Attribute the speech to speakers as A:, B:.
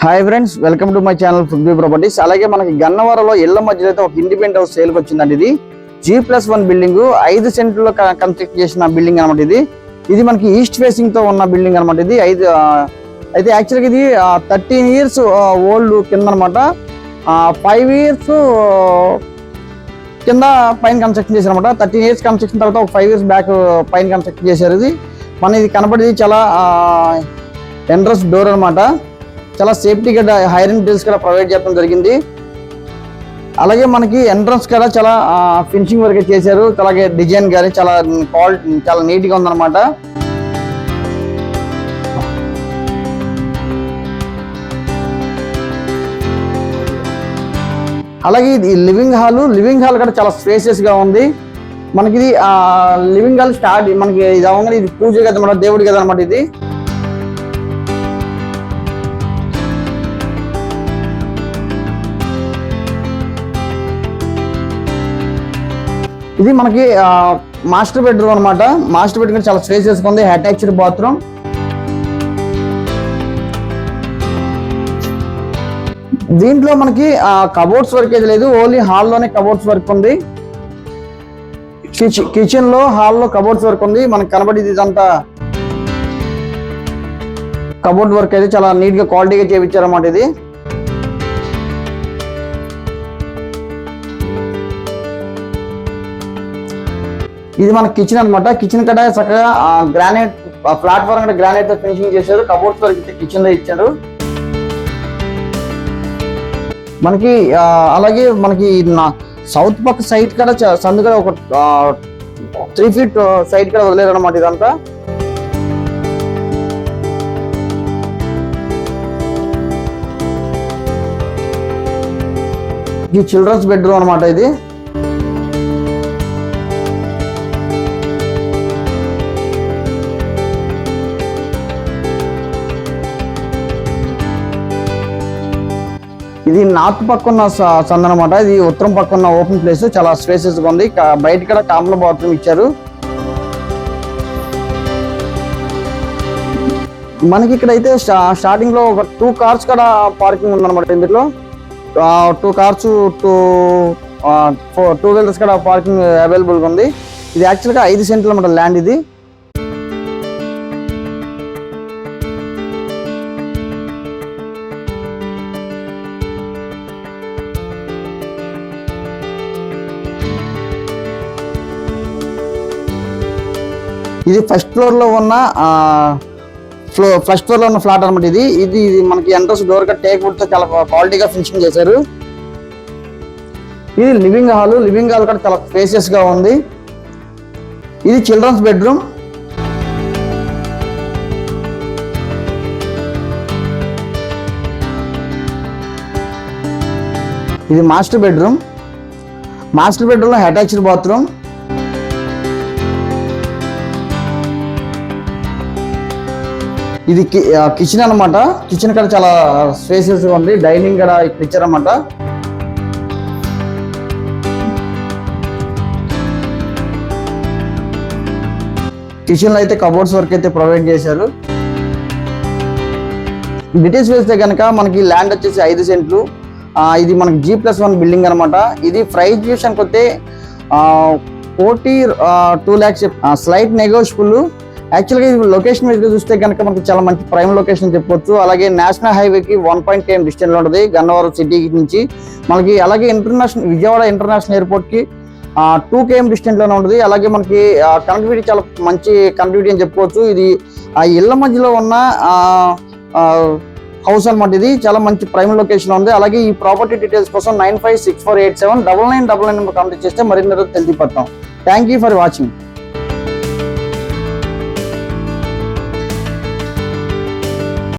A: Hi friends, welcome to my channel Prithvi properties. అలాగే మనకి గన్నవరంలో ఇళ్ల మధ్యలో అయితే ఒక ఇండిపెండెంట్ హౌస్ సేల్కి వచ్చిందండి. ఇది G+1 బిల్డింగ్ 5 సెంట్లో కన్స్ట్రక్ట్ చేసిన బిల్డింగ్ అనమాట. ఇది మనకి ఈస్ట్ ఫేసింగ్ తో ఉన్న బిల్డింగ్ అనమాట. ఇది అయితే యాక్చువల్గా ఇది 13 years ఓల్డ్ కింద అనమాట. 5 years కింద పైన కన్స్ట్రక్షన్ చేశారు అనమాట. 13 years కన్స్ట్రక్షన్ తర్వాత ఒక 5 years బ్యాక్ పైన కన్స్ట్రక్ట్ చేశారు. ఇది కనపడేది చాలా ఎంట్రన్స్ డోర్ అనమాట. చాలా సేఫ్టీగా ఐరన్ డ్రిల్స్ కూడా ప్రొవైడ్ చేయడం జరిగింది. అలాగే మనకి ఎంట్రన్స్ కూడా చాలా ఫినిషింగ్ వర్క్ చేశారు. అలాగే డిజైన్ కానీ చాలా క్వాలిటీ చాలా నీట్గా ఉందన్నమాట. అలాగే ఇది లివింగ్ హాల్ కూడా చాలా స్పేసియస్గా ఉంది. మనకి ఇది లివింగ్ హాల్ స్టార్ట్ మనకి ఇది అవగానే ఇది పూజ కదా మన దేవుడి కదా అనమాట. ఇది మనకి మాస్టర్ బెడ్రూమ్ అనమాట. మాస్టర్ బెడ్రూమ్ చాలా స్పేసియస్ గా ఉంది. Attached bathroom. దీంట్లో మనకి కబోర్డ్స్ వర్క్ అయితే లేదు, ఓన్లీ హాల్లోనే కబోర్డ్స్ వర్క్ ఉంది. కిచెన్ లో హాల్లో కబోర్డ్స్ వర్క్ ఉంది. మనకి కనబడేది ఇదంతా కబోర్డ్ వర్క్ అయితే చాలా నీట్ గా క్వాలిటీగా చేయించారన్నమాట. ఇది మన కిచెన్ అనమాట. కిచెన్ కట్ట చక్కగా గ్రానైట్ ప్లాట్ఫామ్ కూడా గ్రానైట్ తో ఫినిషింగ్ చేశారు. కబోర్డ్స్ వరకు అయితే కిచెన్ లో ఇచ్చారు మనకి. అలాగే మనకి సౌత్ పక్క సైడ్ కూడా సందు కూడా ఒక 3 feet సైడ్ కూడా వదిలేరు అనమాట. ఇదంతా ఇది చిల్డ్రన్స్ బెడ్రూమ్ అనమాట. ఇది నార్త్ పక్క ఉన్న సందు అనమాట. ఇది ఉత్తరం పక్క ఉన్న ఓపెన్ ప్లేస్ చాలా స్పేసెస్ గా ఉంది. బయట కూడా కామన్ బాత్రూమ్ ఇచ్చారు. మనకి ఇక్కడైతే స్టార్టింగ్ లో ఒక 2 cars కూడా పార్కింగ్ ఉందన్నమాట. ఇందులో 2 cars 2 wheelers కూడా పార్కింగ్ అవైలబుల్ గా ఉంది. ఇది యాక్చువల్ గా 5 సెంట్లు అనమాట ల్యాండ్. ఇది ఫస్ట్ ఫ్లోర్ లో ఉన్న ఫ్లాట్ అనమాట. ఇది మనకి ఎంట్రన్స్ డోర్ గా టేక్ వుడ్ తో చాలా క్వాలిటీగా ఫినిషింగ్ చేశారు. ఇది లివింగ్ హాల్ కూడా చాలా స్పేసియస్ గా ఉంది. ఇది చిల్డ్రన్స్ బెడ్రూమ్. ఇది మాస్టర్ బెడ్రూమ్ లో అటాచ్డ్ బాత్రూమ్. ఇది కిచెన్ అనమాట. కిచెన్ కూడా చాలా స్పేసియస్ గా ఉంది. డైనింగ్ కూడా ఇక్కడ ఇచ్చారన్నమాట. కిచెన్ లో అయితే కబోర్డ్స్ వర్క్ అయితే ప్రొవైడ్ చేశారు. డీటెయిల్స్ వేస్తే కనుక మనకి ల్యాండ్ వచ్చేసి 5 సెంట్లు. ఇది మనకి G+1 బిల్డింగ్ అనమాట. ఇది ప్రైస్ విషయానికి వస్తే 2 lakhs స్లైట్ నెగోషియబుల్. యాక్చువల్గా ఇది లొకేషన్ మీద చూస్తే కనుక మనకి చాలా మంచి ప్రైమ్ లొకేషన్ చెప్పొచ్చు. అలాగే నేషనల్ హైవేకి 1.8 km డిస్టెన్స్ లో ఉంటుంది గన్నవరం సిటీ నుంచి మనకి. అలాగే విజయవాడ ఇంటర్నేషనల్ ఎయిర్పోర్ట్ కి 2 km డిస్టెన్స్ లోనే ఉంటుంది. అలాగే మనకి కనెక్టివిటీ చాలా మంచి కనెక్టివిటీ అని చెప్పుకోవచ్చు. ఇది ఇళ్ల మధ్యలో ఉన్న హౌస్ అనమాట. ఇది చాలా మంచి ప్రైమ్ లొకేషన్ ఉంది. అలాగే ఈ ప్రాపర్టీ డీటెయిల్స్ కోసం 9564879999 కాంటాక్ట్ చేస్తే మరిన్ని తెలియపడతాం. Thank you for watching.